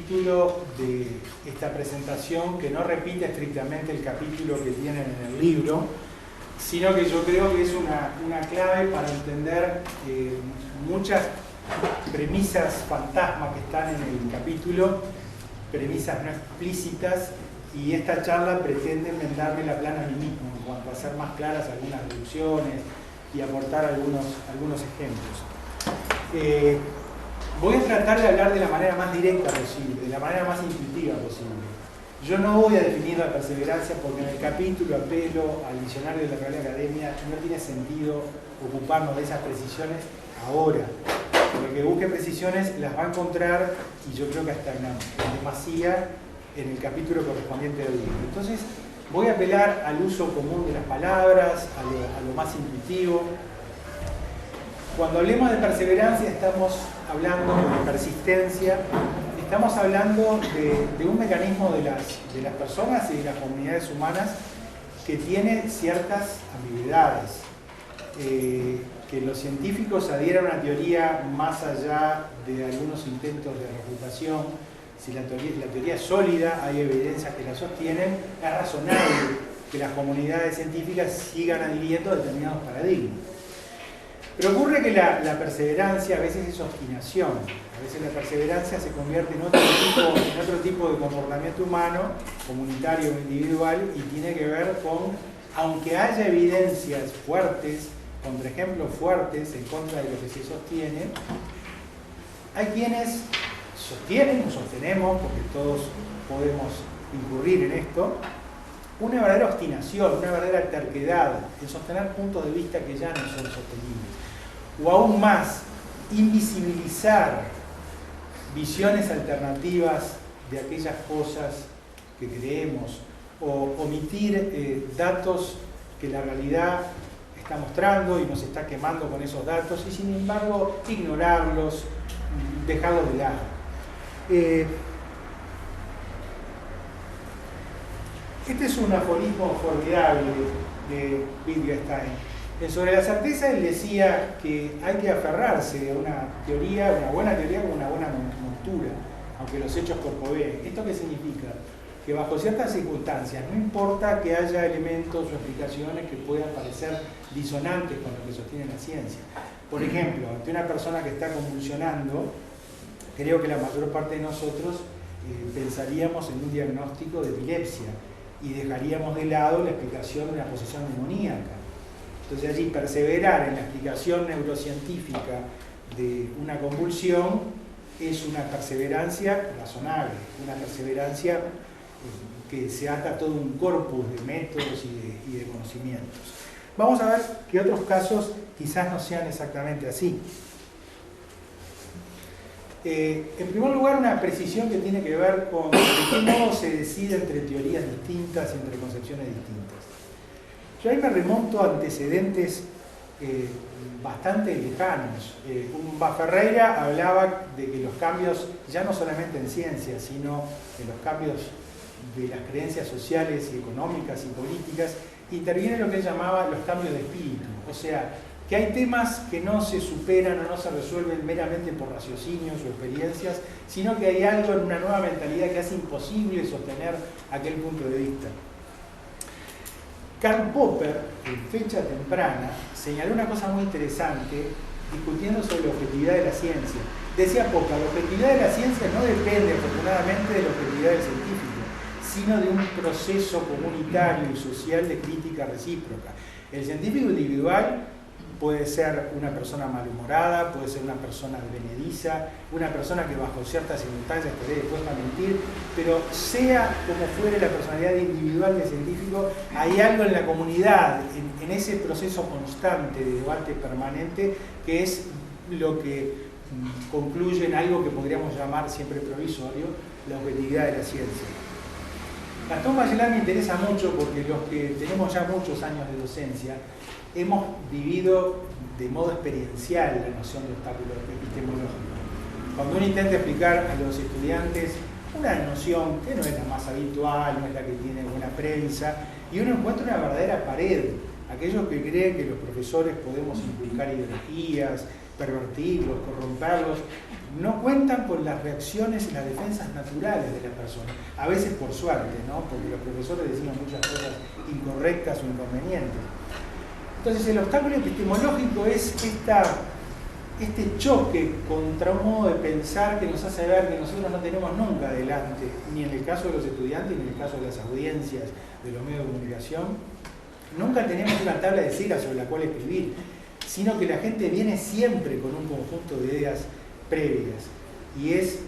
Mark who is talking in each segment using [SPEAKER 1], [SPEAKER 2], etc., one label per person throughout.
[SPEAKER 1] título de esta presentación, que no repite estrictamente el capítulo que tienen en el libro, sino que yo creo que es una clave para entender muchas premisas fantasma que están en el capítulo, premisas no explícitas, y esta charla pretende enmendarme la plana a mí mismo en cuanto a hacer más claras algunas deducciones y aportar algunos ejemplos. Voy a tratar de hablar de la manera más directa posible, de la manera más intuitiva posible. Yo no voy a definir la perseverancia porque en el capítulo apelo al diccionario de la Real Academia. No tiene sentido ocuparnos de esas precisiones ahora. El que busque precisiones las va a encontrar, y yo creo que hasta en demasía, en el capítulo correspondiente del libro. Entonces voy a apelar al uso común de las palabras, a lo más intuitivo. Cuando hablemos de perseverancia estamos hablando de persistencia, estamos hablando de un mecanismo de las personas y de las comunidades humanas que tiene ciertas ambigüedades. Que los científicos adhieran a una teoría más allá de algunos intentos de refutación. Si la teoría es sólida, hay evidencias que la sostienen, es razonable que las comunidades científicas sigan adhiriendo a determinados paradigmas. Pero ocurre que la perseverancia a veces es obstinación, a veces la perseverancia se convierte en otro tipo de comportamiento humano, comunitario o individual, y tiene que ver con, aunque haya evidencias fuertes, contraejemplos fuertes en contra de lo que se sostiene, hay quienes sostienen o sostenemos, porque todos podemos incurrir en esto, una verdadera obstinación, una verdadera terquedad en sostener puntos de vista que ya no son sostenibles. O aún más, invisibilizar visiones alternativas de aquellas cosas que creemos, o omitir datos que la realidad está mostrando y nos está quemando con esos datos, y sin embargo ignorarlos, dejarlos de lado. Este es un aforismo formidable de Wittgenstein. Sobre la certeza él decía que hay que aferrarse a una teoría, una buena teoría con una buena montura, aunque los hechos corcoveen. ¿Esto qué significa? Que bajo ciertas circunstancias, no importa que haya elementos o explicaciones que puedan parecer disonantes con lo que sostiene la ciencia. Por ejemplo, ante una persona que está convulsionando, creo que la mayor parte de nosotros pensaríamos en un diagnóstico de epilepsia y dejaríamos de lado la explicación de una posesión demoníaca. Entonces allí perseverar en la explicación neurocientífica de una convulsión es una perseverancia razonable, una perseverancia que se ata a todo un corpus de métodos y de conocimientos. Vamos a ver que otros casos quizás no sean exactamente así. En primer lugar, una precisión que tiene que ver con de qué modo se decide entre teorías distintas y entre concepciones distintas. Yo ahí me remonto a antecedentes bastante lejanos. Ferreira hablaba de que los cambios, ya no solamente en ciencia, sino en los cambios de las creencias sociales y económicas y políticas, intervienen lo que él llamaba los cambios de espíritu. O sea, que hay temas que no se superan o no se resuelven meramente por raciocinios o experiencias, sino que hay algo en una nueva mentalidad que hace imposible sostener aquel punto de vista. Karl Popper, en fecha temprana, señaló una cosa muy interesante discutiendo sobre la objetividad de la ciencia. Decía Popper, la objetividad de la ciencia no depende afortunadamente de la objetividad del científico, sino de un proceso comunitario y social de crítica recíproca. El científico individual puede ser una persona malhumorada, puede ser una persona advenediza, una persona que bajo ciertas circunstancias estaría dispuesta a mentir, pero sea como fuere la personalidad individual del científico, hay algo en la comunidad, en ese proceso constante de debate permanente, que es lo que concluye en algo que podríamos llamar siempre provisorio, la objetividad de la ciencia. Gastón Bachelard me interesa mucho porque los que tenemos ya muchos años de docencia hemos vivido de modo experiencial la noción de obstáculo epistemológico. Cuando uno intenta explicar a los estudiantes una noción que no es la más habitual, no es la que tiene buena prensa, y uno encuentra una verdadera pared. Aquellos que creen que los profesores podemos inculcar ideologías, pervertirlos, corromperlos, no cuentan con las reacciones y las defensas naturales de la persona, a veces por suerte, ¿no? Porque los profesores decían muchas cosas incorrectas o inconvenientes. Entonces el obstáculo epistemológico es este choque contra un modo de pensar que nos hace ver que nosotros no tenemos nunca adelante, ni en el caso de los estudiantes, ni en el caso de las audiencias de los medios de comunicación, nunca tenemos una tabla de cera sobre la cual escribir, sino que la gente viene siempre con un conjunto de ideas previas, y es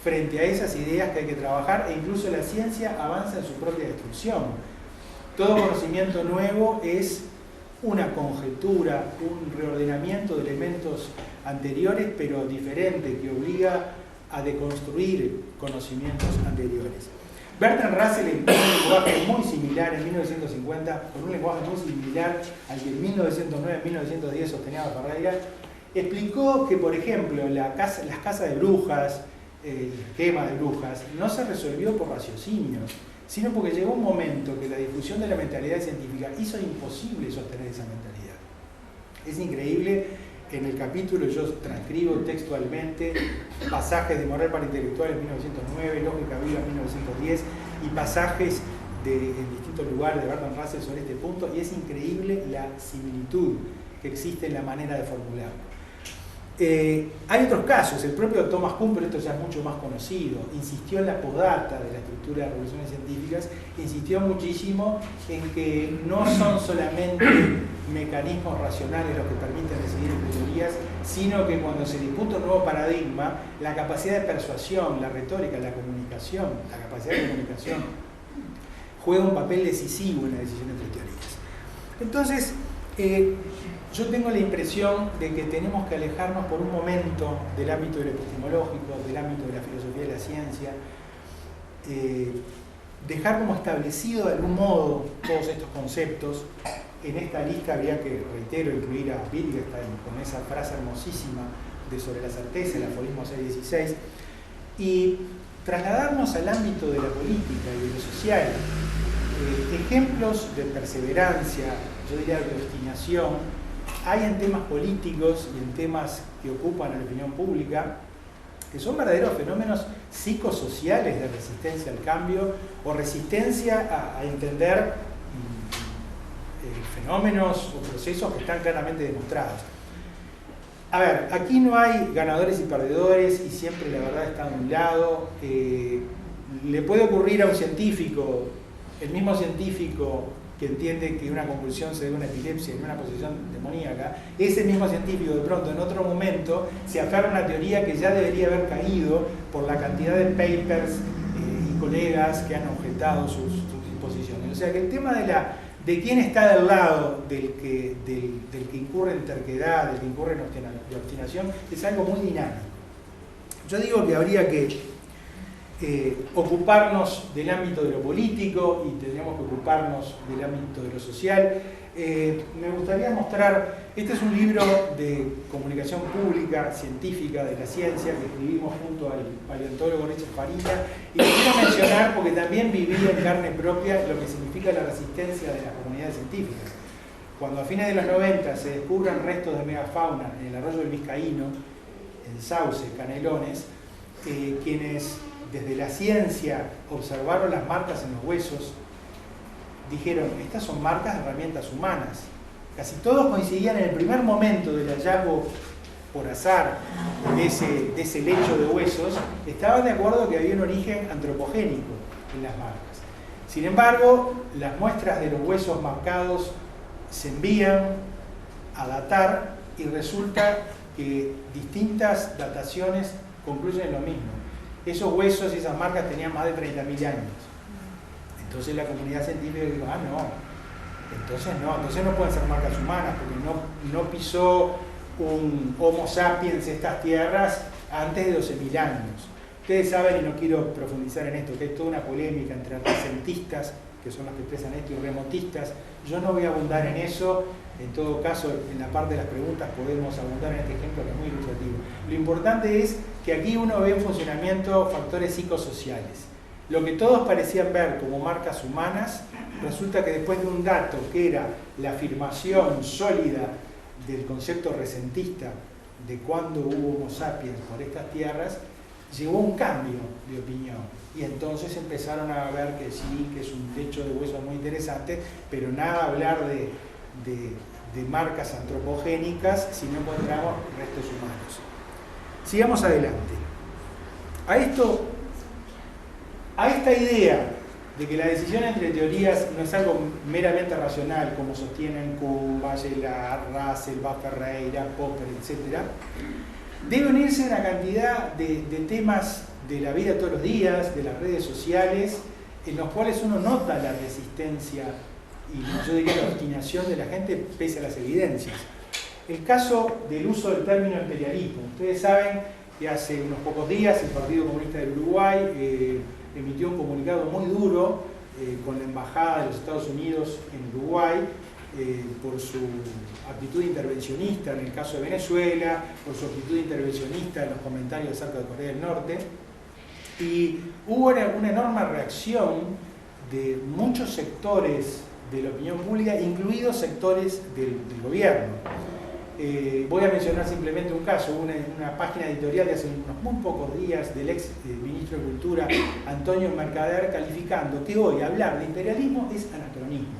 [SPEAKER 1] frente a esas ideas que hay que trabajar, e incluso la ciencia avanza en su propia destrucción. Todo conocimiento nuevo es una conjetura, un reordenamiento de elementos anteriores, pero diferente, que obliga a deconstruir conocimientos anteriores. Bertrand Russell, en un lenguaje muy similar en 1950, con un lenguaje muy similar al que en 1909-1910 sostenía Ferreira, explicó que, por ejemplo, las casas de brujas, el esquema de brujas, no se resolvió por raciocinios, sino porque llegó un momento que la difusión de la mentalidad científica hizo imposible sostener esa mentalidad. Es increíble, en el capítulo yo transcribo textualmente pasajes de Moral para Intelectuales 1909, Lógica Viva 1910 y pasajes en distintos lugares de Bertrand Russell sobre este punto, y es increíble la similitud que existe en la manera de formularlo. Hay otros casos, el propio Thomas Kuhn, pero esto ya es mucho más conocido, insistió en la podata de la estructura de revoluciones científicas, insistió muchísimo en que no son solamente mecanismos racionales los que permiten decidir entre teorías, sino que cuando se disputa un nuevo paradigma, la capacidad de persuasión, la retórica, la comunicación, la capacidad de comunicación juega un papel decisivo en la decisión entre teorías. Entonces, yo tengo la impresión de que tenemos que alejarnos por un momento del ámbito de lo epistemológico, del ámbito de la filosofía de la ciencia, dejar como establecido de algún modo todos estos conceptos. En esta lista habría que, reitero, incluir a Wittgenstein con esa frase hermosísima de sobre la certeza, el aforismo 616, y trasladarnos al ámbito de la política y de lo social. Ejemplos de perseverancia, yo diría de obstinación, hay en temas políticos y en temas que ocupan a la opinión pública, que son verdaderos fenómenos psicosociales de resistencia al cambio o resistencia a entender fenómenos o procesos que están claramente demostrados. A ver, aquí no hay ganadores y perdedores y siempre la verdad está de un lado. Le puede ocurrir a un científico, el mismo científico que entiende que una convulsión se debe a una epilepsia en una posesión demoníaca, ese mismo científico de pronto en otro momento se aferra a una teoría que ya debería haber caído por la cantidad de papers y colegas que han objetado sus disposiciones. O sea que el tema de quién está del lado del que incurre en terquedad, del que incurre en obstinación, es algo muy dinámico. Yo digo que habría que ocuparnos del ámbito de lo político y tendríamos que ocuparnos del ámbito de lo social. Me gustaría mostrar, este es un libro de comunicación pública, científica, de la ciencia, que escribimos junto al paleontólogo Richard Farina, y lo quiero mencionar porque también viví en carne propia lo que significa la resistencia de las comunidades científicas. Cuando a fines de los 90 se descubran restos de megafauna en el arroyo del Vizcaíno, en Sauce, Canelones, quienes desde la ciencia observaron las marcas en los huesos, dijeron, estas son marcas de herramientas humanas. Casi todos coincidían en el primer momento del hallazgo por azar de ese lecho de huesos, estaban de acuerdo que había un origen antropogénico en las marcas. Sin embargo, las muestras de los huesos marcados se envían a datar y resulta que distintas dataciones concluyen en lo mismo. Esos huesos y esas marcas tenían más de 30.000 años. Entonces la comunidad científica dijo, entonces no pueden ser marcas humanas, porque no pisó un Homo sapiens estas tierras antes de 12.000 años. Ustedes saben, y no quiero profundizar en esto, que hay toda una polémica entre recentistas, que son los que expresan esto, y remotistas. Yo no voy a abundar en eso. En todo caso, en la parte de las preguntas podemos abundar en este ejemplo que es muy ilustrativo. Lo importante es que aquí uno ve en funcionamiento factores psicosociales. Lo que todos parecían ver como marcas humanas, resulta que después de un dato que era la afirmación sólida del concepto recentista de cuándo hubo Homo sapiens por estas tierras, llevó a un cambio de opinión. Y entonces empezaron a ver que sí, que es un techo de huesos muy interesante, pero nada hablar de marcas antropogénicas si no encontramos restos humanos. Sigamos adelante. A esta idea de que la decisión entre teorías no es algo meramente racional, como sostienen Kuhn, Bachelard, Russell, Ferreira, Popper, etc., debe unirse una cantidad de temas de la vida todos los días, de las redes sociales, en los cuales uno nota la resistencia y yo diría la obstinación de la gente pese a las evidencias. El caso del uso del término imperialismo. Ustedes saben que hace unos pocos días el Partido Comunista del Uruguay emitió un comunicado muy duro con la Embajada de los Estados Unidos en Uruguay por su actitud intervencionista en el caso de Venezuela, por su actitud intervencionista en los comentarios acerca de Corea del Norte. Y hubo una enorme reacción de muchos sectores de la opinión pública, incluidos sectores del gobierno. Voy a mencionar simplemente un caso, una página editorial de hace unos muy pocos días del ex ministro de Cultura, Antonio Mercader, calificando que hoy hablar de imperialismo es anacronismo.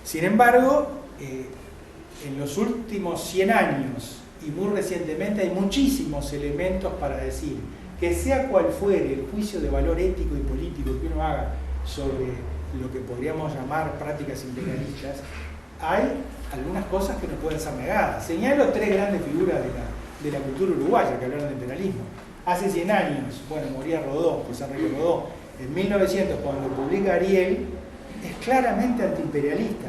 [SPEAKER 1] Sin embargo, en los últimos 100 años y muy recientemente hay muchísimos elementos para decir que sea cual fuere el juicio de valor ético y político que uno haga sobre lo que podríamos llamar prácticas imperialistas, hay algunas cosas que no pueden ser negadas. Señalo tres grandes figuras de la cultura uruguaya que hablaron de imperialismo. Hace 100 años, bueno, moría Rodó, José Enrique Rodó, en 1900, cuando publica Ariel, es claramente antiimperialista.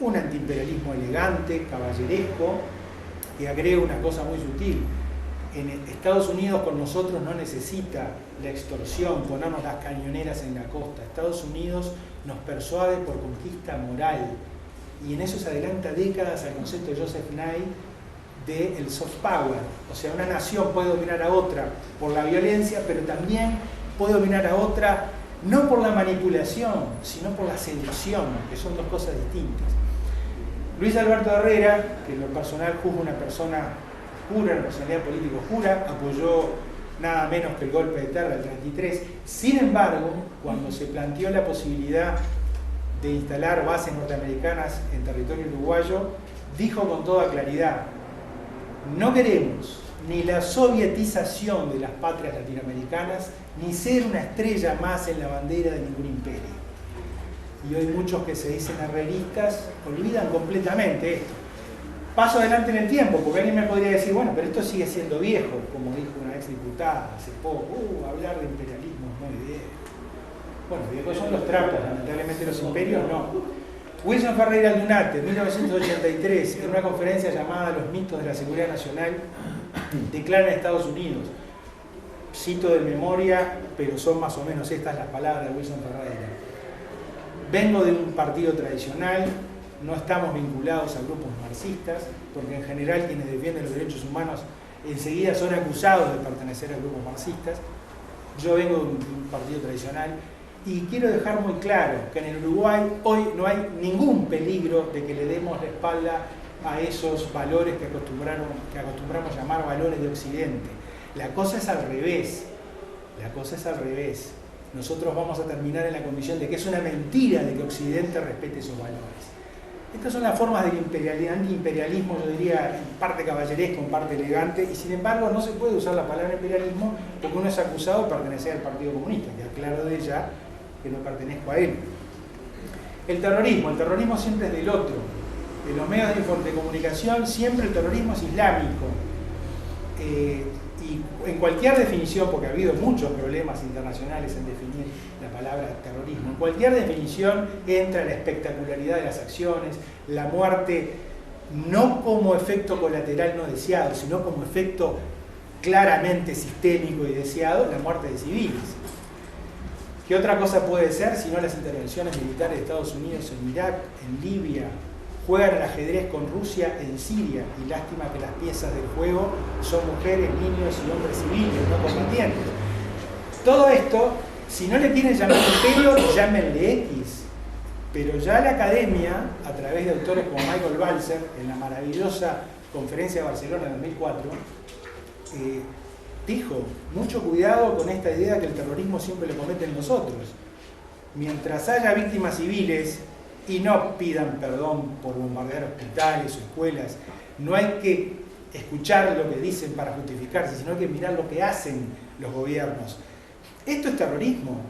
[SPEAKER 1] Un antiimperialismo elegante, caballeresco, que agrega una cosa muy sutil. En Estados Unidos con nosotros no necesita la extorsión, ponernos las cañoneras en la costa. Estados Unidos nos persuade por conquista moral. Y en eso se adelanta décadas al concepto de Joseph Nye del soft power. O sea, una nación puede dominar a otra por la violencia, pero también puede dominar a otra no por la manipulación, sino por la seducción, que son dos cosas distintas. Luis Alberto Herrera, que en lo personal juzga una persona oscura, una personalidad política oscura, apoyó nada menos que el golpe de Terra del 33. Sin embargo, cuando se planteó la posibilidad de instalar bases norteamericanas en territorio uruguayo, dijo con toda claridad: no queremos ni la sovietización de las patrias latinoamericanas, ni ser una estrella más en la bandera de ningún imperio. Y hoy muchos que se dicen herreristas olvidan completamente esto. Paso adelante en el tiempo, porque alguien me podría decir, bueno, pero esto sigue siendo viejo, como dijo una ex diputada hace poco, hablar de imperialismo es muy viejo. Bueno, viejos son los trapos, lamentablemente los imperios no. Wilson Ferreira Aldunate, en 1983, en una conferencia llamada Los mitos de la seguridad nacional, declara en Estados Unidos, cito de memoria, pero son más o menos estas las palabras de Wilson Ferreira: vengo de un partido tradicional, no estamos vinculados a grupos marxistas, porque en general quienes defienden los derechos humanos enseguida son acusados de pertenecer a grupos marxistas. Yo vengo de un partido tradicional y quiero dejar muy claro que en el Uruguay hoy no hay ningún peligro de que le demos la espalda a esos valores que acostumbramos llamar valores de Occidente. La cosa es al revés. La cosa es al revés. Nosotros vamos a terminar en la condición de que es una mentira de que Occidente respete esos valores. Estas son las formas del antiimperialismo, yo diría, en parte caballeresco, en parte elegante, y sin embargo no se puede usar la palabra imperialismo porque uno es acusado de pertenecer al Partido Comunista, que aclaro de ya que no pertenezco a él. El terrorismo siempre es del otro. En los medios de comunicación siempre el terrorismo es islámico. Y en cualquier definición, porque ha habido muchos problemas internacionales en definir la palabra terrorismo, en cualquier definición entra la espectacularidad de las acciones, la muerte no como efecto colateral no deseado, sino como efecto claramente sistémico y deseado, la muerte de civiles. ¿Qué otra cosa puede ser sino las intervenciones militares de Estados Unidos en Irak, en Libia? Juegan al ajedrez con Rusia en Siria, y lástima que las piezas del juego son mujeres, niños y hombres civiles, no combatientes. Todo esto, si no le quieren llamar imperio, llámenle X. Pero ya la academia, a través de autores como Michael Balzer, en la maravillosa conferencia de Barcelona en 2004, dijo, mucho cuidado con esta idea que el terrorismo siempre lo cometen nosotros. Mientras haya víctimas civiles y no pidan perdón por bombardear hospitales o escuelas, no hay que escuchar lo que dicen para justificarse, sino que mirar lo que hacen los gobiernos. Esto es terrorismo.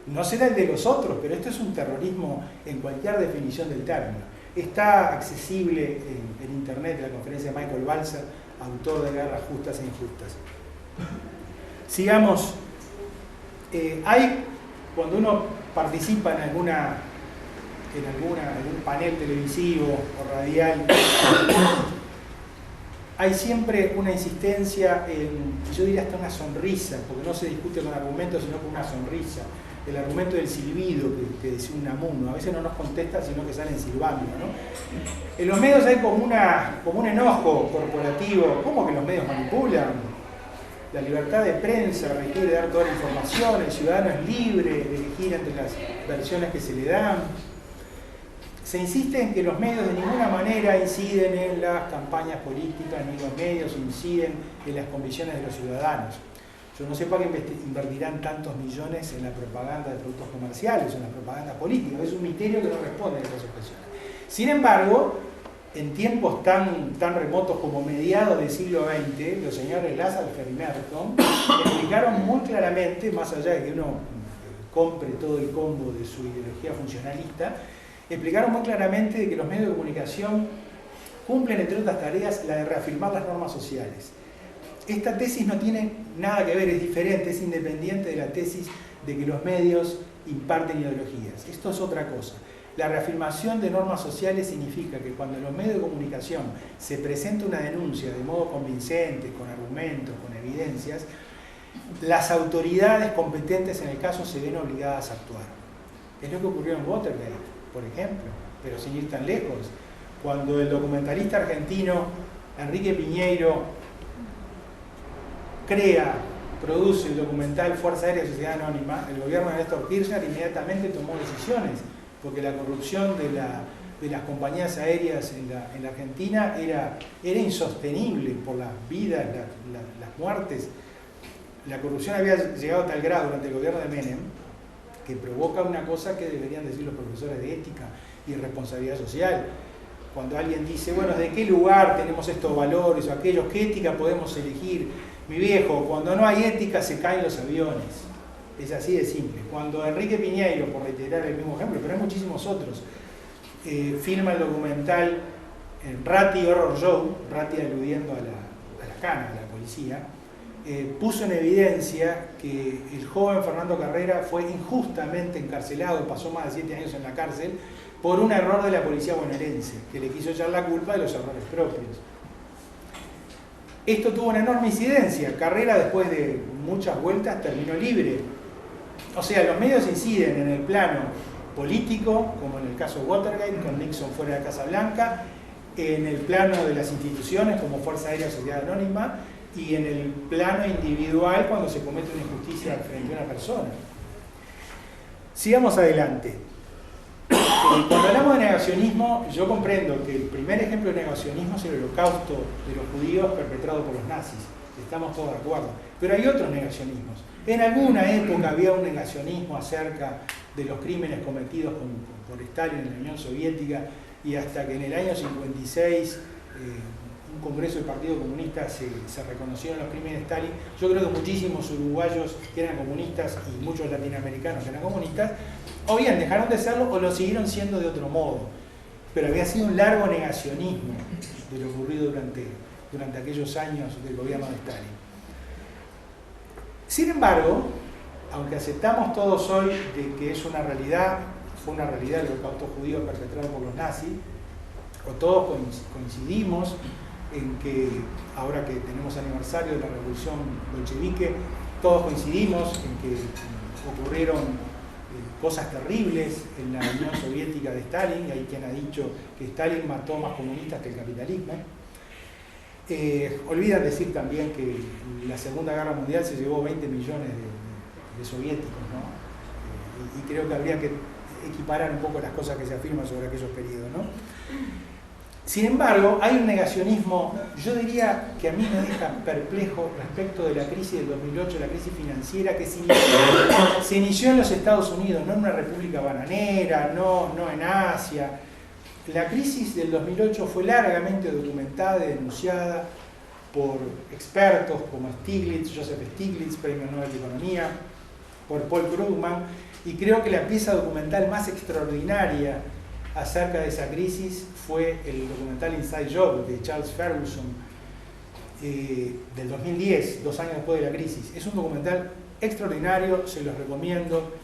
[SPEAKER 1] No será el de los otros, pero esto es un terrorismo en cualquier definición del término. Está accesible en internet la conferencia de Michael Balzer, autor de Guerras Justas e Injustas. Sigamos. Cuando uno participa en algún panel televisivo o radial, hay siempre una insistencia yo diría hasta una sonrisa, porque no se discute con argumentos, sino con una sonrisa. El argumento del silbido que decía Unamuno, a veces no nos contesta, sino que salen silbando, ¿no? En los medios hay como un enojo corporativo. ¿Cómo que los medios manipulan? La libertad de prensa requiere dar toda la información, el ciudadano es libre de elegir entre las versiones que se le dan. Se insiste en que los medios de ninguna manera inciden en las campañas políticas, ni los medios inciden en las convicciones de los ciudadanos. Yo no sé para qué invertirán tantos millones en la propaganda de productos comerciales o en la propaganda política. Es un misterio que no responde a esas expresiones. Sin embargo, en tiempos tan remotos como mediados del siglo XX, los señores Lazarfer y Merton explicaron muy claramente, más allá de que uno compre todo el combo de su ideología funcionalista, explicaron muy claramente de que los medios de comunicación cumplen, entre otras tareas, la de reafirmar las normas sociales. Esta tesis no tiene nada que ver, es diferente, es independiente de la tesis de que los medios imparten ideologías. Esto es otra cosa. La reafirmación de normas sociales significa que cuando en los medios de comunicación se presenta una denuncia de modo convincente, con argumentos, con evidencias, las autoridades competentes en el caso se ven obligadas a actuar. Es lo que ocurrió en Watergate, por ejemplo, pero sin ir tan lejos. Cuando el documentalista argentino Enrique Piñeiro produce el documental Fuerza Aérea Sociedad Anónima, el gobierno de Néstor Kirchner inmediatamente tomó decisiones, porque la corrupción de las compañías aéreas en la Argentina era insostenible por las vidas, las muertes. La corrupción había llegado a tal grado durante el gobierno de Menem que provoca una cosa que deberían decir los profesores de ética y responsabilidad social. Cuando alguien dice, bueno, ¿de qué lugar tenemos estos valores o aquellos? ¿Qué ética podemos elegir? Mi viejo, cuando no hay ética se caen los aviones. Es así de simple. Cuando Enrique Piñeiro, por reiterar el mismo ejemplo, pero hay muchísimos otros, filma el documental Ratti Horror Show, Ratti aludiendo a la cana, a la policía, puso en evidencia que el joven Fernando Carrera fue injustamente encarcelado, pasó más de 7 años en la cárcel, por un error de la policía bonaerense, que le quiso echar la culpa de los errores propios. Esto tuvo una enorme incidencia. Carrera, después de muchas vueltas, terminó libre. O sea, los medios inciden en el plano político, como en el caso Watergate, con Nixon fuera de la Casa Blanca, en el plano de las instituciones, como Fuerza Aérea Sociedad Anónima, y en el plano individual, cuando se comete una injusticia frente a una persona. Sigamos adelante. Cuando hablamos de negacionismo, yo comprendo que el primer ejemplo de negacionismo es el holocausto de los judíos perpetrado por los nazis. Estamos todos de acuerdo. Pero hay otros negacionismos. En alguna época había un negacionismo acerca de los crímenes cometidos por Stalin en la Unión Soviética, y hasta que en el año 56 un congreso del Partido Comunista se reconocieron los crímenes de Stalin. Yo creo que muchísimos uruguayos que eran comunistas y muchos latinoamericanos que eran comunistas, o bien dejaron de serlo o lo siguieron siendo de otro modo. Pero había sido un largo negacionismo de lo ocurrido durante aquellos años del gobierno de Stalin. Sin embargo, aunque aceptamos todos hoy de que fue una realidad el holocausto judío perpetrado por los nazis, o todos coincidimos en que, ahora que tenemos aniversario de la revolución bolchevique, todos coincidimos en que ocurrieron cosas terribles en la Unión Soviética de Stalin, y hay quien ha dicho que Stalin mató más comunistas que el capitalismo. Olvidan decir también que la Segunda Guerra Mundial se llevó 20 millones de soviéticos, ¿no? Y creo que habría que equiparar un poco las cosas que se afirman sobre aquellos periodos, ¿no? Sin embargo, hay un negacionismo, yo diría que a mí me deja perplejo respecto de la crisis del 2008, la crisis financiera que se inició en los Estados Unidos, no en una república bananera, no en Asia. La crisis del 2008 fue largamente documentada y denunciada por expertos como Stiglitz, Joseph Stiglitz, Premio Nobel de Economía, por Paul Krugman, y creo que la pieza documental más extraordinaria acerca de esa crisis fue el documental Inside Job de Charles Ferguson del 2010, 2 años después de la crisis. Es un documental extraordinario, se los recomiendo.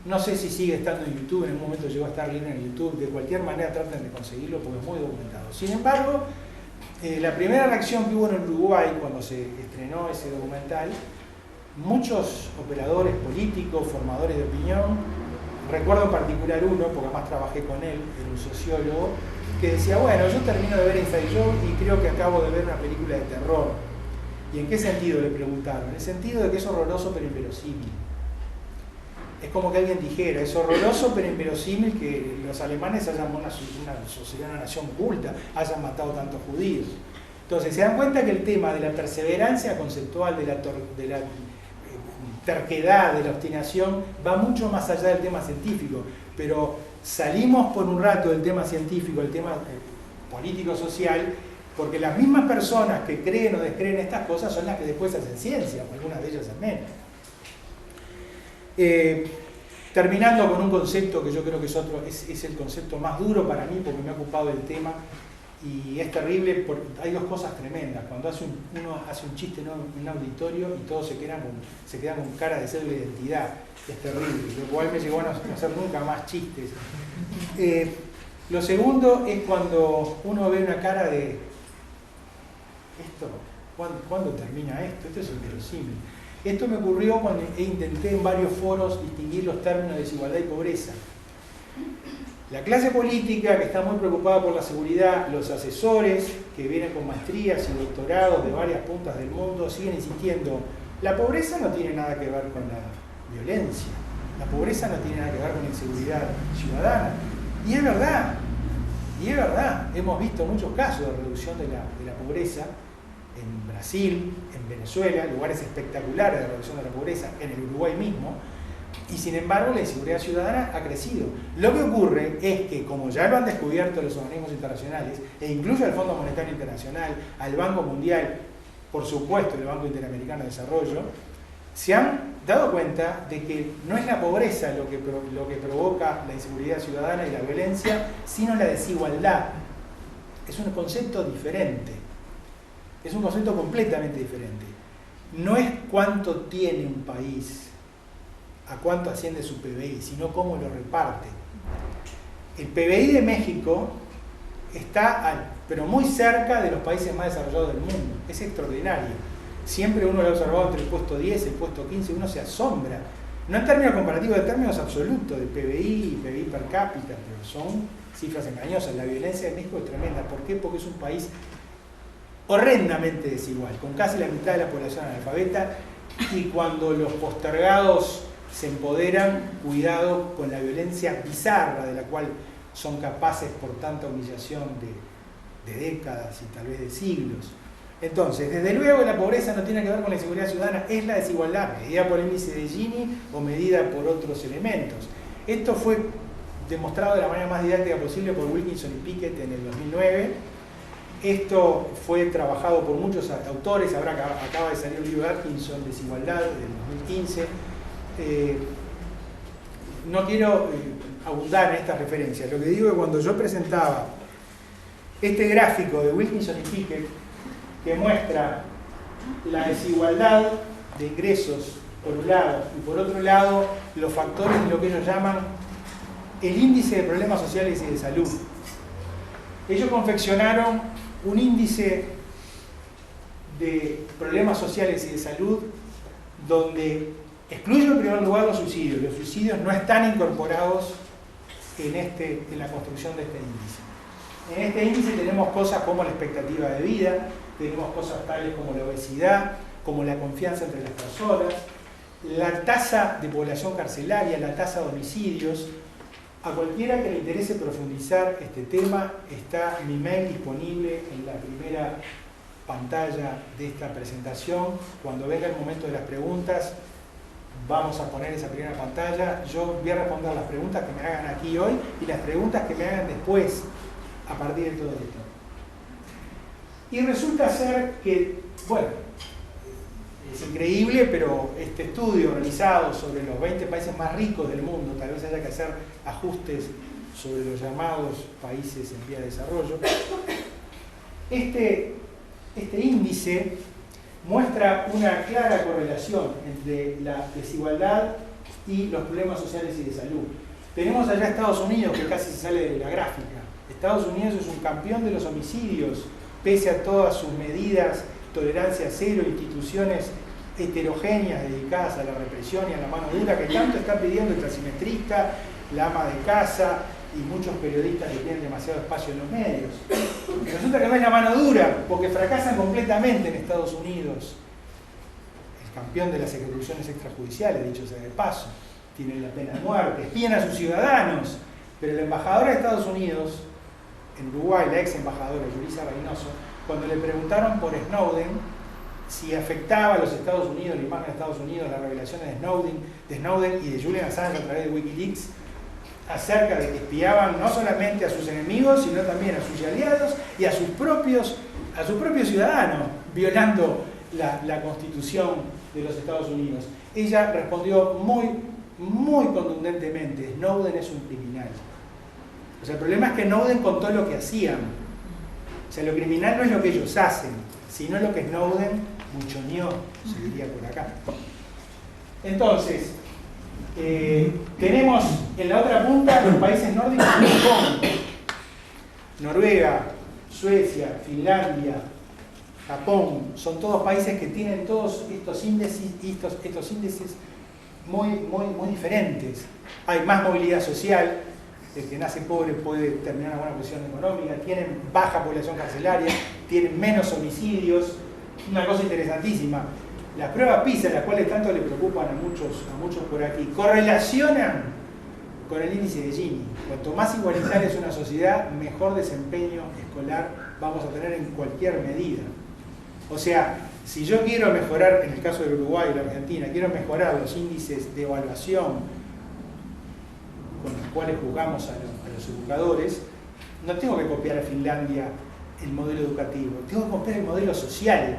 [SPEAKER 1] No sé si sigue estando en YouTube, en un momento llegó a estar libre en YouTube. De cualquier manera traten de conseguirlo porque es muy documentado. Sin embargo, la primera reacción que hubo en Uruguay cuando se estrenó ese documental, muchos operadores políticos, formadores de opinión, recuerdo en particular uno, porque además trabajé con él, era un sociólogo, que decía, bueno, yo termino de ver Inside Job y creo que acabo de ver una película de terror. ¿Y en qué sentido?, le preguntaron. En el sentido de que es horroroso pero inverosímil. Es como que alguien dijera, es horroroso pero inverosímil que los alemanes hayan una sociedad, una nación culta, hayan matado tantos judíos. Entonces se dan cuenta que el tema de la perseverancia conceptual, de la terquedad, de la obstinación, va mucho más allá del tema científico, pero salimos por un rato del tema científico, el tema político-social, porque las mismas personas que creen o descreen estas cosas son las que después hacen ciencia, o algunas de ellas al menos. Terminando con un concepto que yo creo que es el concepto más duro para mí, porque me ha ocupado el tema, y es terrible, porque hay dos cosas tremendas. Cuando uno hace un chiste en un auditorio y todos se quedan con cara de cédula de identidad, es terrible, lo cual me llegó a no hacer nunca más chistes. Lo segundo es cuando uno ve una cara de esto, ¿cuándo termina esto? Esto es inverosímil. Esto me ocurrió cuando intenté en varios foros distinguir los términos de desigualdad y pobreza. La clase política, que está muy preocupada por la seguridad, los asesores que vienen con maestrías y doctorados de varias puntas del mundo, siguen insistiendo, la pobreza no tiene nada que ver con la violencia, la pobreza no tiene nada que ver con la inseguridad ciudadana. Y es verdad, hemos visto muchos casos de reducción de la pobreza en Brasil, en Venezuela, lugares espectaculares de reducción de la pobreza, en el Uruguay mismo, y sin embargo la inseguridad ciudadana ha crecido. Lo que ocurre es que, como ya lo han descubierto los organismos internacionales, e incluso el Fondo Monetario Internacional, al Banco Mundial, por supuesto el Banco Interamericano de Desarrollo, se han dado cuenta de que no es la pobreza lo que provoca la inseguridad ciudadana y la violencia, sino la desigualdad. Es un concepto diferente. Es un concepto completamente diferente. No es cuánto tiene un país, a cuánto asciende su PBI, sino cómo lo reparte. El PBI de México está, pero muy cerca de los países más desarrollados del mundo. Es extraordinario. Siempre uno lo ha observado entre el puesto 10 y el puesto 15, uno se asombra. No en términos comparativos, en términos absolutos, de PBI y PBI per cápita, pero son cifras engañosas. La violencia de México es tremenda. ¿Por qué? Porque es un país horrendamente desigual, con casi la mitad de la población analfabeta, y cuando los postergados se empoderan, cuidado con la violencia bizarra de la cual son capaces por tanta humillación de décadas y tal vez de siglos. Entonces, desde luego la pobreza no tiene que ver con la inseguridad ciudadana, es la desigualdad, medida por el índice de Gini o medida por otros elementos. Esto fue demostrado de la manera más didáctica posible por Wilkinson y Pickett en el 2009. Esto fue trabajado por muchos autores, ahora acaba de salir el libro de Atkinson, Desigualdad, del 2015. No quiero abundar en estas referencias, lo que digo es que cuando yo presentaba este gráfico de Wilkinson y Pickett, que muestra la desigualdad de ingresos por un lado y por otro lado los factores de lo que ellos llaman el índice de problemas sociales y de salud. Ellos confeccionaron un índice de problemas sociales y de salud donde excluye en primer lugar los suicidios. Los suicidios no están incorporados en la construcción de este índice. En este índice tenemos cosas como la expectativa de vida, tenemos cosas tales como la obesidad, como la confianza entre las personas, la tasa de población carcelaria, la tasa de homicidios. A cualquiera que le interese profundizar este tema, está mi mail disponible en la primera pantalla de esta presentación. Cuando venga el momento de las preguntas, vamos a poner esa primera pantalla. Yo voy a responder las preguntas que me hagan aquí hoy y las preguntas que me hagan después, a partir de todo esto. Y resulta ser que, bueno, es increíble, pero este estudio realizado sobre los 20 países más ricos del mundo, tal vez haya que hacer ajustes sobre los llamados países en vía de desarrollo. Este índice muestra una clara correlación entre la desigualdad y los problemas sociales y de salud. Tenemos allá Estados Unidos, que casi se sale de la gráfica. Estados Unidos es un campeón de los homicidios, pese a todas sus medidas, tolerancia cero, instituciones heterogéneas dedicadas a la represión y a la mano dura, que tanto está pidiendo el taximetrista, la ama de casa y muchos periodistas que tienen demasiado espacio en los medios. Resulta que no es la mano dura, porque fracasan completamente en Estados Unidos. El campeón de las ejecuciones extrajudiciales, dicho sea de paso, tiene la pena de muerte, espían a sus ciudadanos, pero la embajadora de Estados Unidos en Uruguay, la ex embajadora Yulisa Reynoso, cuando le preguntaron por Snowden, si afectaba a los Estados Unidos, la imagen de Estados Unidos, las revelaciones de Snowden y de Julian Assange a través de Wikileaks, acerca de que espiaban no solamente a sus enemigos, sino también a sus aliados y a sus propios ciudadanos, violando la Constitución de los Estados Unidos. Ella respondió muy contundentemente: Snowden es un criminal. O sea, el problema es que Snowden contó lo que hacían. O sea, lo criminal no es lo que ellos hacen, sino lo que Snowden buchoneó, se diría por acá. Entonces, tenemos en la otra punta los países nórdicos de Japón, Noruega, Suecia, Finlandia, Japón. Son todos países que tienen todos estos índices muy diferentes. Hay más movilidad social. El que nace pobre puede terminar en una buena posición económica, tienen baja población carcelaria, tienen menos homicidios. Una cosa interesantísima, las pruebas PISA, las cuales tanto le preocupan a muchos por aquí, correlacionan con el índice de Gini. Cuanto más igualitaria es una sociedad, mejor desempeño escolar vamos a tener en cualquier medida. O sea, si yo quiero mejorar, en el caso del Uruguay y la Argentina, quiero mejorar los índices de evaluación con los cuales juzgamos a los educadores, no tengo que copiar a Finlandia el modelo educativo, tengo que copiar el modelo social,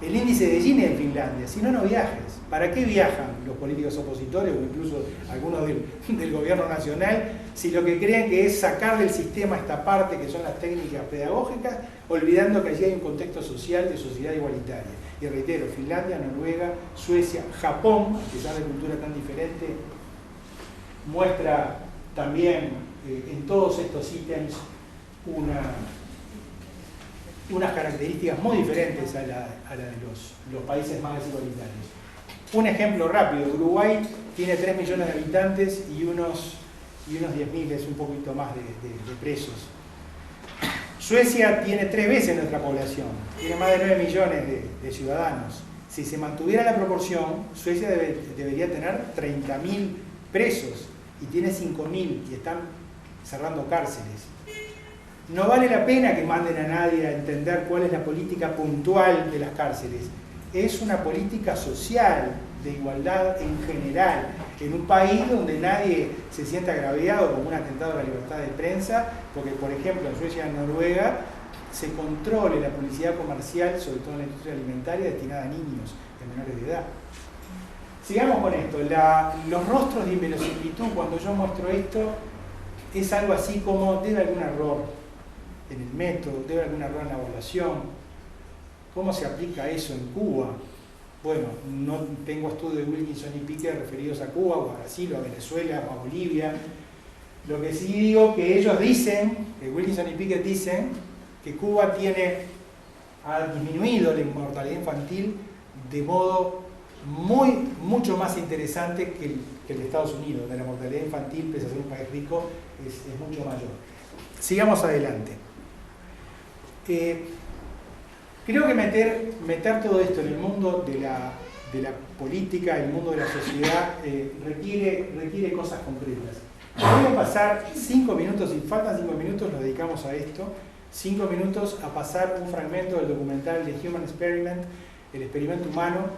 [SPEAKER 1] el índice de Gini en Finlandia, si no, no viajes. ¿Para qué viajan los políticos opositores o incluso algunos del gobierno nacional si lo que creen que es sacar del sistema esta parte que son las técnicas pedagógicas, olvidando que allí hay un contexto social de sociedad igualitaria? Y reitero, Finlandia, Noruega, Suecia, Japón, a pesar de cultura tan diferente, muestra también en todos estos ítems unas características muy diferentes a la de los países más desigualitarios. Un ejemplo rápido: Uruguay tiene 3 millones de habitantes y unos 10.000, es un poquito más de presos. Suecia tiene 3 veces nuestra población, tiene más de 9 millones de ciudadanos. Si se mantuviera la proporción, Suecia debería tener 30.000 presos y tiene 5.000 y están cerrando cárceles. No vale la pena que manden a nadie a entender cuál es la política puntual de las cárceles. Es una política social, de igualdad en general, en un país donde nadie se sienta agraviado como un atentado a la libertad de prensa, porque, por ejemplo, en Suecia y en Noruega se controle la publicidad comercial, sobre todo en la industria alimentaria, destinada a niños y menores de edad. Sigamos con esto. Los rostros de inverosimilitud, cuando yo muestro esto, es algo así como: debe algún error en el método, debe algún error en la evaluación. ¿Cómo se aplica eso en Cuba? Bueno, no tengo estudios de Wilkinson y Piquet referidos a Cuba, o a Brasil, o a Venezuela, o a Bolivia. Lo que sí digo que ellos dicen, que Wilkinson y Piquet dicen, que Cuba ha disminuido la inmortalidad infantil de modo mucho más interesante que el de Estados Unidos, donde la mortalidad infantil, pese a ser un país rico, es mucho mayor. Sigamos adelante. Creo que meter todo esto en el mundo de la política, el mundo de la sociedad, requiere cosas concretas. Voy a pasar 5 minutos, si faltan 5 minutos, los dedicamos a esto. 5 minutos a pasar un fragmento del documental The Human Experiment, el experimento humano,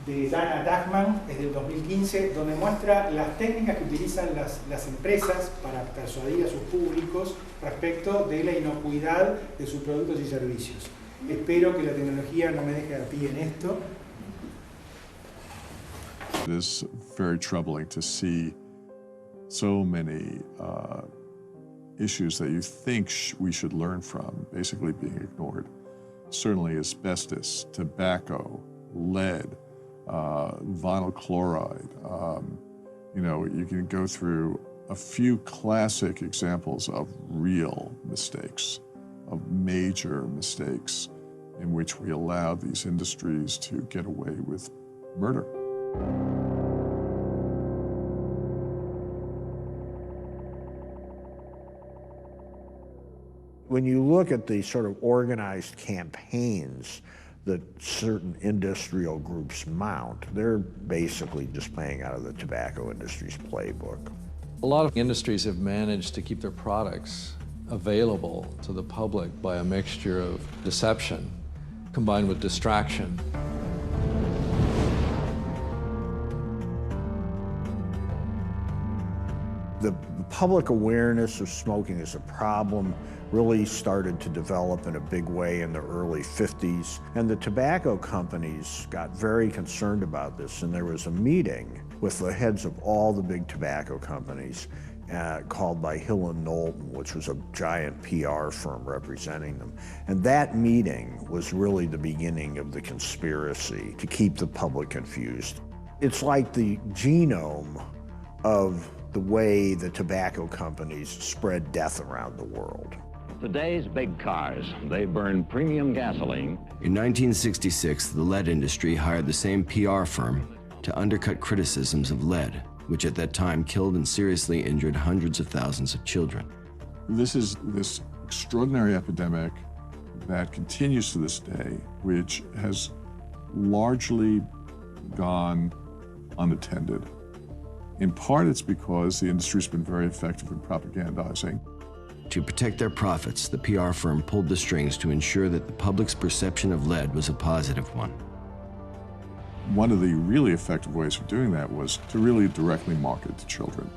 [SPEAKER 1] de Dana Dachman, es del 2015, donde muestra las técnicas que utilizan las empresas para persuadir a sus públicos respecto de la inocuidad de sus productos y servicios. Espero que la tecnología no me deje a pie en esto.
[SPEAKER 2] It is very troubling to see so many issues that you think we should learn from basically being ignored. Certainly asbestos, tobacco, lead, vinyl chloride. You know, you can go through a few classic examples of real mistakes, of major mistakes in which we allow these industries to get away with murder.
[SPEAKER 3] When you look at the sort of organized campaigns that certain industrial groups mount, they're basically just playing out of the tobacco industry's playbook.
[SPEAKER 4] A lot of industries have managed to keep their products available to the public by a mixture of deception combined with distraction.
[SPEAKER 3] The public awareness of smoking as a problem really started to develop in a big way in the early 50s. And the tobacco companies got very concerned about this. And there was a meeting with the heads of all the big tobacco companies called by Hill and Knowlton, which was a giant PR firm representing them. And that meeting was really the beginning of the conspiracy to keep the public confused. It's like the genome of the way the tobacco companies spread death around the world.
[SPEAKER 5] Today's big cars, they burn premium gasoline.
[SPEAKER 6] In 1966, the lead industry hired the same PR firm to undercut criticisms of lead, which at that time killed and seriously injured hundreds of thousands of children.
[SPEAKER 2] This is this extraordinary epidemic that continues to this day, which has largely gone unattended. In part, it's because the industry's been very effective in propagandizing.
[SPEAKER 6] To protect their profits, the PR firm pulled the strings to ensure that the public's perception of lead was a positive one.
[SPEAKER 2] One of the really effective ways of doing that was to really directly market to children.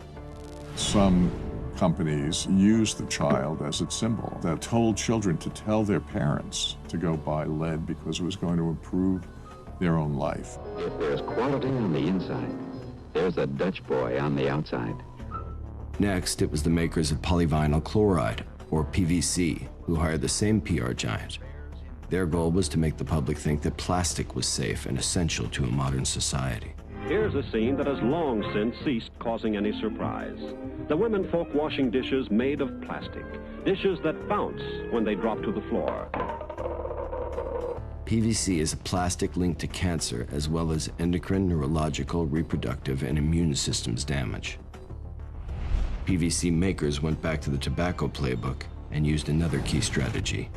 [SPEAKER 2] Some companies used the child as its symbol that told children to tell their parents to go buy lead because it was going to improve their own life.
[SPEAKER 5] If there's quality on the inside, there's a Dutch boy on the outside.
[SPEAKER 6] Next, it was the makers of polyvinyl chloride, or PVC, who hired the same PR giant. Their goal was to make the public think that plastic was safe and essential to a modern society.
[SPEAKER 7] Here's a scene that has long since ceased causing any surprise. The women folk washing dishes made of plastic, dishes that bounce when they drop to the floor.
[SPEAKER 6] PVC is a plastic linked to cancer as well as endocrine, neurological, reproductive, and immune systems damage. PVC makers went back to the tobacco playbook and used another key strategy,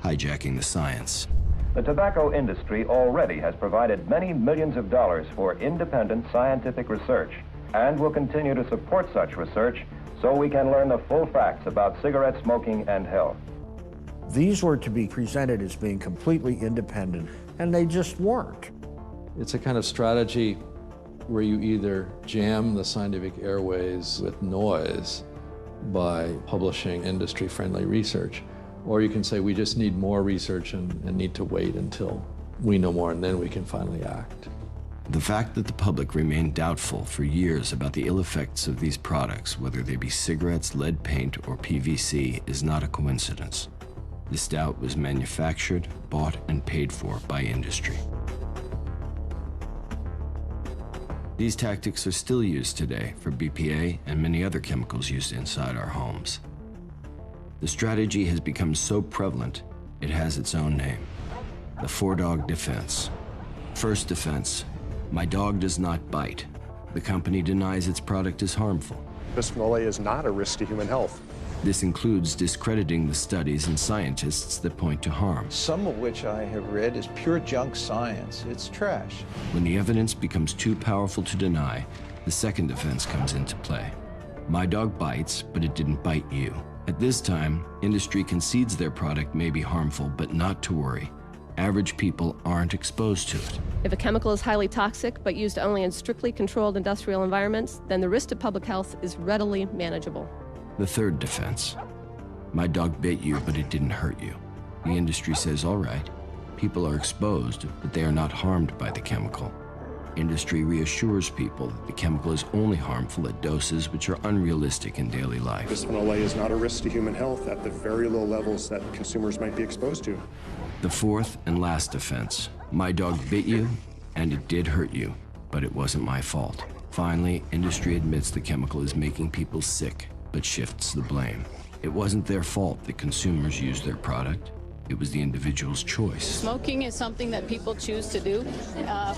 [SPEAKER 6] hijacking the science.
[SPEAKER 8] The tobacco industry already has provided many millions of dollars for independent scientific research and will continue to support such research so we can learn the full facts about cigarette smoking and health.
[SPEAKER 3] These were to be presented as being completely independent, and they just weren't.
[SPEAKER 4] It's a kind of strategy where you either jam the scientific airways with noise by publishing industry-friendly research, or you can say we just need more research and need to wait until we know more and then we can finally act.
[SPEAKER 6] The fact that the public remained doubtful for years about the ill effects of these products, whether they be cigarettes, lead paint, or PVC, is not a coincidence. This doubt was manufactured, bought, and paid for by industry. These tactics are still used today for BPA and many other chemicals used inside our homes. The strategy has become so prevalent, it has its own name, the four-dog defense. First defense, my dog does not bite. The company denies its product is harmful.
[SPEAKER 9] Bisphenol A is not a risk to human health.
[SPEAKER 6] This includes discrediting the studies and scientists that point to harm.
[SPEAKER 10] Some of which I have read is pure junk science. It's trash.
[SPEAKER 6] When the evidence becomes too powerful to deny, the second defense comes into play. My Dog Bites, but it didn't bite you. At this time, industry concedes their product may be harmful, but not to worry. Average people aren't exposed to it.
[SPEAKER 11] If a chemical is highly toxic but used only in strictly controlled industrial environments, then the risk to public health is readily manageable.
[SPEAKER 6] The third defense. My dog bit you, but it didn't hurt you. The industry says, all right, people are exposed, but they are not harmed by the chemical. Industry reassures people that the chemical is only harmful at doses which are unrealistic in daily life.
[SPEAKER 9] Bisphenol A is not a risk to human health at the very low levels that consumers might be exposed to.
[SPEAKER 6] The fourth and last defense. My dog bit you, and it did hurt you, but it wasn't my fault. Finally, industry admits the chemical is making people sick, but shifts the blame. It wasn't their fault that consumers used their product. It was the individual's choice.
[SPEAKER 12] Smoking is something that people choose to do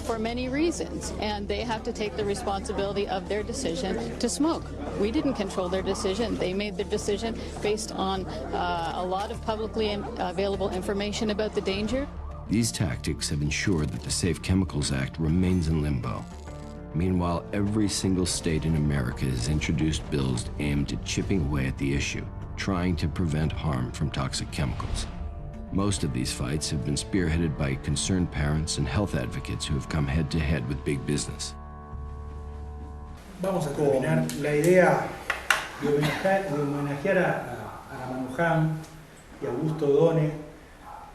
[SPEAKER 12] for many reasons, and they have to take the responsibility of their decision to smoke. We didn't control their decision. They made their decision based on a lot of publicly available information about the danger.
[SPEAKER 6] These tactics have ensured that the Safe Chemicals Act remains in limbo. Meanwhile, every single state in America has introduced bills aimed at chipping away at the issue, trying to prevent harm from toxic chemicals. Most of these fights have been spearheaded by concerned parents and health advocates who have come head to head with big business.
[SPEAKER 1] Vamos a terminar la idea de homenajear a Ramanujan y a Augusto Done,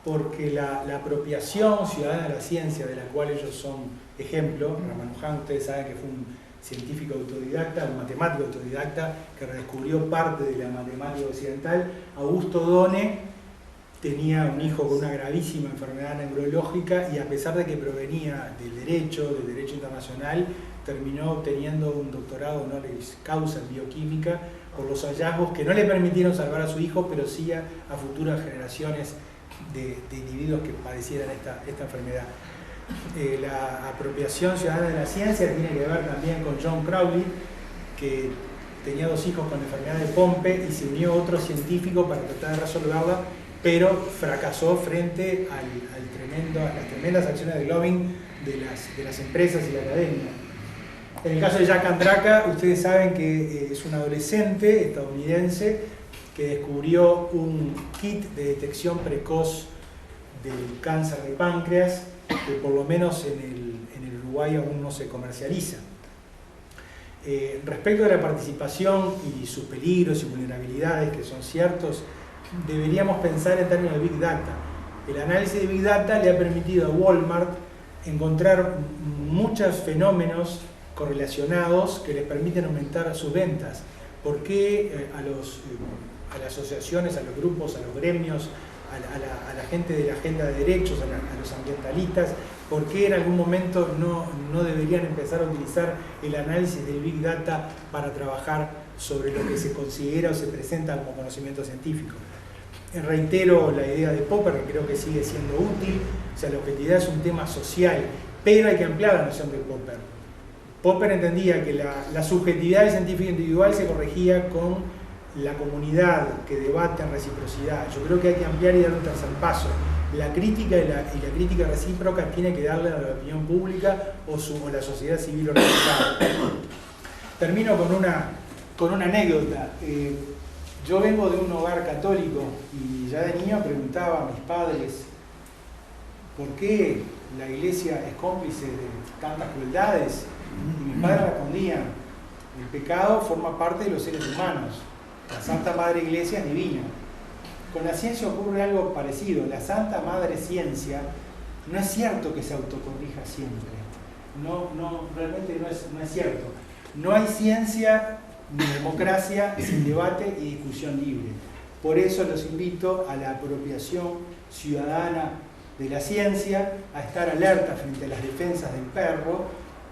[SPEAKER 1] porque la apropiación ciudadana de la ciencia, de la cual ellos son ejemplo. Ramanujan, ustedes saben que fue un científico autodidacta, un matemático autodidacta que redescubrió parte de la matemática occidental. Augusto Done tenía un hijo con una gravísima enfermedad neurológica y a pesar de que provenía del derecho internacional, terminó obteniendo un doctorado honoris causa en bioquímica por los hallazgos que no le permitieron salvar a su hijo, pero sí a futuras generaciones de individuos que padecieran esta enfermedad. La apropiación ciudadana de la ciencia tiene que ver también con John Crowley, que tenía 2 hijos con la enfermedad de Pompe y se unió a otro científico para tratar de resolverla, pero fracasó frente a las tremendas acciones de lobbying de las empresas y la academia. En el caso de Jack Andraka, ustedes saben que es un adolescente estadounidense que descubrió un kit de detección precoz del cáncer de páncreas, que por lo menos en el Uruguay aún no se comercializa. Respecto de la participación y sus peligros y vulnerabilidades, que son ciertos, deberíamos pensar en términos de Big Data. El análisis de Big Data le ha permitido a Walmart encontrar muchos fenómenos correlacionados que les permiten aumentar sus ventas. ¿Por qué a las asociaciones, a los grupos, a los gremios, a la gente de la agenda de derechos, a los ambientalistas, por qué en algún momento no deberían empezar a utilizar el análisis del Big Data para trabajar sobre lo que se considera o se presenta como conocimiento científico? Reitero la idea de Popper, que creo que sigue siendo útil. O sea, la objetividad es un tema social, pero hay que ampliar la noción de Popper. Popper entendía que la subjetividad del científico individual se corregía con la comunidad que debate en reciprocidad. Yo creo que hay que ampliar y dar un tercer paso. La crítica y la crítica recíproca tiene que darle a la opinión pública o la sociedad civil organizada. Termino con una anécdota. Yo vengo de un hogar católico y ya de niño preguntaba a mis padres ¿por qué la iglesia es cómplice de tantas crueldades? Y mis padres respondían: el pecado forma parte de los seres humanos, la Santa Madre Iglesia es divina. Con la ciencia ocurre algo parecido. La Santa Madre Ciencia no es cierto que se autocorrija siempre, realmente no es cierto. No hay ciencia ni democracia sin debate y discusión libre. Por eso los invito a la apropiación ciudadana de la ciencia, a estar alerta frente a las defensas del perro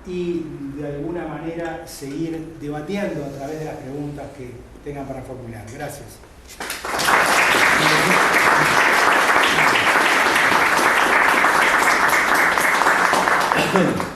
[SPEAKER 1] y de alguna manera seguir debatiendo a través de las preguntas que tengan para formular. Gracias.
[SPEAKER 3] Good.